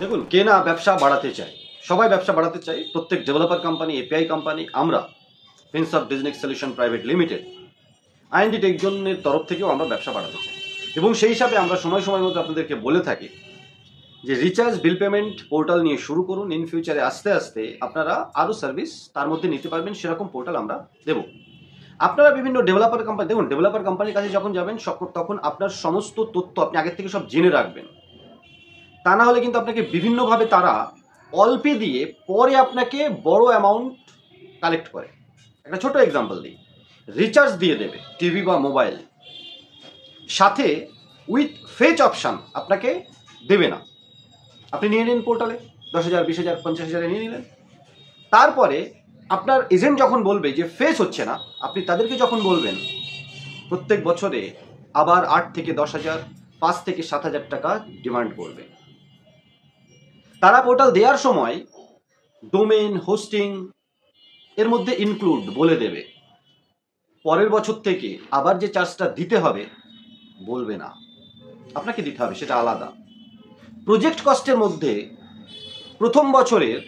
দেখুন, কে না ব্যবসা বাড়াতে চায়? সবাই ব্যবসা বাড়াতে চায়। প্রত্যেক ডেভেলপার কোম্পানি, এপিআই কোম্পানি, আমরা prince of business solution private limited IND tech জোনের তরফ থেকেও আমরা ব্যবসা বাড়াতে চাই, এবং সেই হিসাবে আমরা সময় সময় মধ্যে আপনাদেরকে বলে থাকি যে রিচার্জ বিল পেমেন্ট পোর্টাল নিয়ে শুরু করুন। ইন ফিউচারে আস্তে আস্তে আপনারা আরও সার্ভিস তার মধ্যে নিতে পারবেন, সেরকম পোর্টাল আমরা দেবো। আপনারা বিভিন্ন ডেভেলপার কোম্পানি, দেখুন ডেভেলপার কোম্পানির কাছে যখন যাবেন তখন আপনার সমস্ত তথ্য আপনি আগের থেকে সব জেনে রাখবেন। তা না হলে কিন্তু আপনাকে বিভিন্নভাবে তারা অল্পে দিয়ে পরে আপনাকে বড় অ্যামাউন্ট কালেক্ট করে। একটা ছোট এক্সাম্পল দিই, রিচার্জ দিয়ে দেবে টিভি বা মোবাইল, সাথে উইথ ফেচ অপশান আপনাকে দেবে না। আপনি নিয়ে নিন পোর্টালে 10,000, 20,000, 50,000 নিয়ে নিলেন। তারপরে আপনার এজেন্ট যখন বলবে যে ফেচ হচ্ছে না, আপনি তাদেরকে যখন বলবেন প্রত্যেক বছরে আবার 8 থেকে 10,000, 5 থেকে 7,000 টাকা ডিমান্ড করবে। তারা পোর্টাল দেওয়ার সময় ডোমেন, হোস্টিং এর মধ্যে ইনক্লুড বলে দেবে। পরের বছর থেকে আবার যে চার্জটা দিতে হবে বলবে না, আপনাকে দিতে হবে, সেটা আলাদা। প্রজেক্ট কস্টের মধ্যে প্রথম বছরের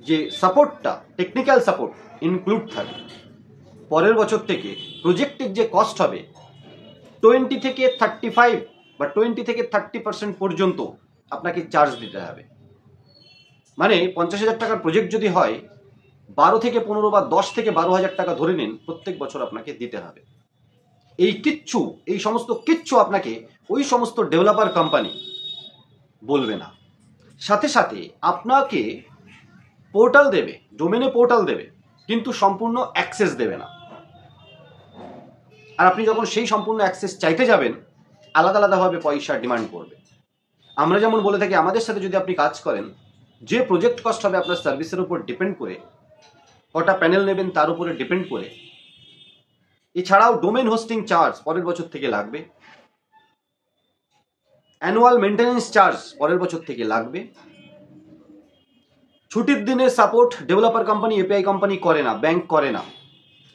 যে সাপোর্টটা, টেকনিক্যাল সাপোর্ট ইনক্লুড থাকবে। পরের বছর থেকে প্রজেক্টের যে কস্ট হবে 20 থেকে 35 বা 20 থেকে 30% পর্যন্ত আপনাকে চার্জ দিতে হবে। মানে 50,000 টাকার প্রজেক্ট যদি হয়, 12 থেকে 15 বা 10 থেকে 12,000 টাকা ধরে নিন, প্রত্যেক বছর আপনাকে দিতে হবে। এই সমস্ত কিচ্ছু আপনাকে ওই সমস্ত ডেভেলপার কোম্পানি বলবে না। সাথে সাথে আপনাকে পোর্টাল দেবে, ডোমেনে পোর্টাল দেবে, কিন্তু সম্পূর্ণ অ্যাক্সেস দেবে না। আর আপনি যখন সেই সম্পূর্ণ অ্যাক্সেস চাইতে যাবেন, আলাদা আলাদাভাবে পয়সা ডিমান্ড করবে। আমরা যেমন বলে থাকি, আমাদের সাথে যদি আপনি কাজ করেন, যে প্রজেক্ট কস্ট হবে আপনার সার্ভিসের উপর ডিপেন্ড করে, কটা প্যানেল নেবেন তার উপরে ডিপেন্ড করে। এছাড়াও ডোমেন হোস্টিং চার্জ পরের বছর থেকে লাগবে, অ্যানুয়াল মেনটেন্যান্স চার্জ পরের বছর থেকে লাগবে। ছুটির দিনে support developer company, API company করে না, ব্যাংক করে না,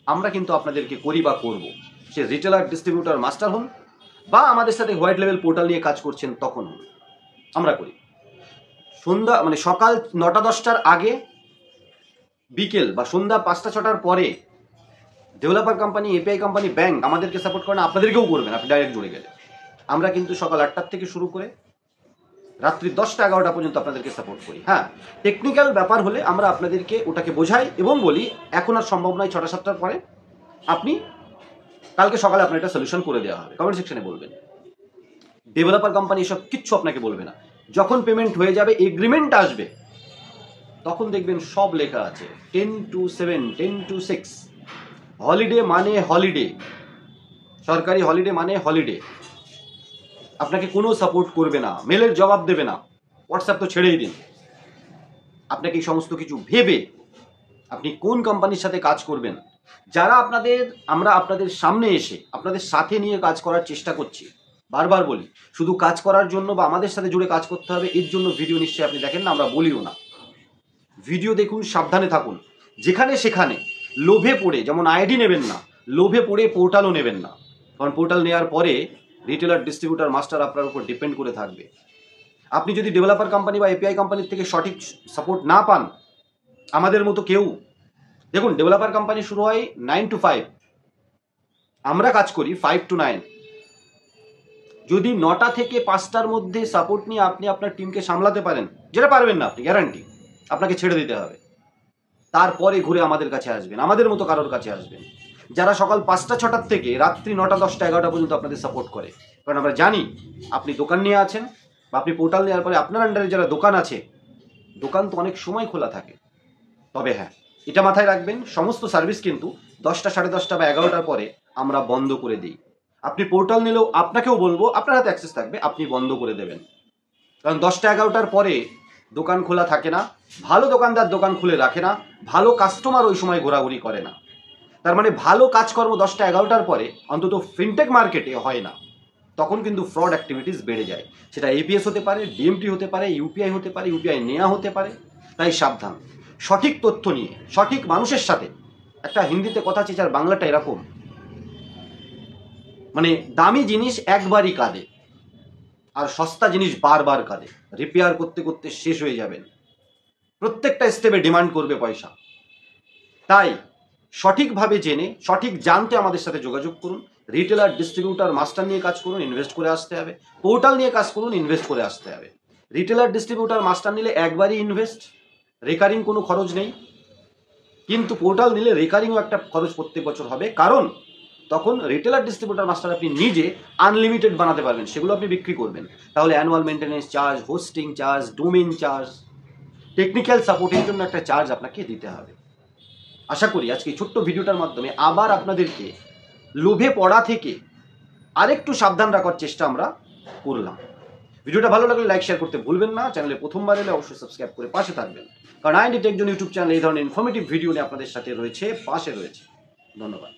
আমরা কিন্তু আপনাদেরকে করি বা করব। সে রিটেলার, ডিস্ট্রিবিউটার, মাস্টার হন, বা আমাদের সাথে হোয়াইট লেভেল পোর্টাল নিয়ে কাজ করছেন তখন হন, আমরা করি। সন্ধ্যা মানে সকাল 9টা-10টার আগে, বিকেল বা সন্ধ্যা 5টা-6টার পরে developer company, API company, bank আমাদেরকে সাপোর্ট করে না, আপনাদেরকেও করবেন আপনি ডাইরেক্ট জুড়ে গেলে। আমরা কিন্তু সকাল 8টার থেকে শুরু করে রাত্রি 10টা-11টা পর্যন্ত আপনাদেরকে সাপোর্ট করি। হ্যাঁ, টেকনিক্যাল ব্যাপার হলে আমরা আপনাদেরকে ওটাকে বোঝাই এবং বলি এখন আর সম্ভব নয় 6টা-7টার পরে, আপনি কালকে সকালে আপনার এটা সলিউশন করে দেওয়া হবে। কমেন্ট সেকশনে বলবেন। ডেভেলপার কোম্পানি এসব কিচ্ছু আপনাকে বলবে না। যখন পেমেন্ট হয়ে যাবে, এগ্রিমেন্ট আসবে, তখন দেখবেন সব লেখা আছে 10-7, 10-6, হলিডে মানে হলিডে, সরকারি হলিডে মানে হলিডে। আপনাকে কোনো সাপোর্ট করবে না, মেলের জবাব দেবে না, হোয়াটসঅ্যাপ তো ছেড়েই দিন। আপনাকে এই সমস্ত কিছু ভেবে আপনি কোন কোম্পানির সাথে কাজ করবেন, যারা আমরা আপনাদের সামনে এসে আপনাদের সাথে নিয়ে কাজ করার চেষ্টা করছি। বারবার বলি, শুধু কাজ করার জন্য বা আমাদের সাথে জুড়ে কাজ করতে হবে এর জন্য ভিডিও নিশ্চয়ই আপনি দেখেন না, আমরা বলিও না। ভিডিও দেখুন, সাবধানে থাকুন। যেখানে সেখানে লোভে পড়ে, যেমন আইডি নেবেন না, লোভে পড়ে পোর্টালও নেবেন না। কারণ পোর্টাল নেওয়ার পরে রিটেলার, ডিস্ট্রিবিউটার, মাস্টার আপনার উপর ডিপেন্ড করে থাকবে। আপনি যদি ডেভেলপার কোম্পানি বা এপিআই কোম্পানির থেকে সঠিক সাপোর্ট না পান, আমাদের মতো কেউ, দেখুন ডেভেলপার কোম্পানি শুরু হয় 9 to 5, আমরা কাজ করি 5 to 9। যদি 9টা থেকে 5টার মধ্যে সাপোর্ট নিয়ে আপনি আপনার টিমকে সামলাতে পারেন, যেটা পারবেন না আপনি, গ্যারান্টি আপনাকে ছেড়ে দিতে হবে। তারপরে ঘুরে আমাদের কাছে আসবেন, আমাদের মতো কারোর কাছে আসবেন, যারা সকাল 5টা-6টার থেকে রাত্রি 9টা-10টা-11টা পর্যন্ত আপনাদের সাপোর্ট করে। কারণ আমরা জানি আপনি দোকান নিয়ে আছেন, বা আপনি পোর্টাল নেওয়ার পরে আপনার আন্ডারে যারা দোকান আছে, দোকান তো অনেক সময় খোলা থাকে। তবে হ্যাঁ, এটা মাথায় রাখবেন, সমস্ত সার্ভিস কিন্তু 10টা, 10:30 বা 11টার পরে আমরা বন্ধ করে দিই। আপনি পোর্টাল নিলেও আপনাকেও বলবো, আপনার হাতে অ্যাক্সেস থাকবে, আপনি বন্ধ করে দেবেন। কারণ 10টা-11টার পরে দোকান খোলা থাকে না, ভালো দোকানদার দোকান খুলে রাখে না, ভালো কাস্টমার ওই সময় ঘোরাঘুরি করে না। তার মানে ভালো কাজকর্ম 10টা-11টার পরে অন্তত ফিনটেক মার্কেটে হয় না। তখন কিন্তু ফ্রড অ্যাক্টিভিটিস বেড়ে যায়। সেটা এপিএস হতে পারে, ডিএমটি হতে পারে, ইউপিআই হতে পারে, ইউপিআই নেওয়া হতে পারে। তাই সাবধান, সঠিক তথ্য নিয়ে সঠিক মানুষের সাথে। একটা হিন্দিতে কথা আছে, যার বাংলাটা এরকম, মানে দামি জিনিস একবারই কাঁদে, আর সস্তা জিনিস বারবার কাঁদে, রিপেয়ার করতে করতে শেষ হয়ে যাবেন, প্রত্যেকটা স্টেপে ডিমান্ড করবে পয়সা। তাই সঠিকভাবে জেনে সঠিক জানতে আমাদের সাথে যোগাযোগ করুন। রিটেলার, ডিস্ট্রিবিউটার, মাস্টার নিয়ে কাজ করুন, ইনভেস্ট করে আসতে হবে। পোর্টাল নিয়ে কাজ করুন, ইনভেস্ট করে আসতে হবে। রিটেলার, ডিস্ট্রিবিউটার, মাস্টার নিলে একবারই ইনভেস্ট, রেকারিং কোনো খরচ নেই। কিন্তু পোর্টাল নিলে রেকারিংও একটা খরচ প্রত্যেক বছর হবে, কারণ তখন রিটেলার, ডিস্ট্রিবিউটার, মাস্টার আপনি নিজে আনলিমিটেড বানাতে পারবেন, সেগুলো আপনি বিক্রি করবেন। তাহলে annual maintenance charge, hosting charge, domain charge, technical সাপোর্টের জন্য একটা চার্জ আপনাকে দিতে হবে। আশা করি আজকে এই ছোট্ট ভিডিওটার মাধ্যমে আবার আপনাদেরকে লোভে পড়া থেকে আরেকটু সাবধান রাখার চেষ্টা আমরা করলাম। ভিডিওটা ভালো লাগলে লাইক শেয়ার করতে ভুলবেন না। চ্যানেলে প্রথমবার এলে অবশ্যই সাবস্ক্রাইব করে পাশে থাকবেন, কারণ IND tech zone YouTube channel এই ধরনের ইনফরমেটিভ ভিডিও নিয়ে আপনাদের সাথে রয়েছে, পাশে রয়েছে। ধন্যবাদ।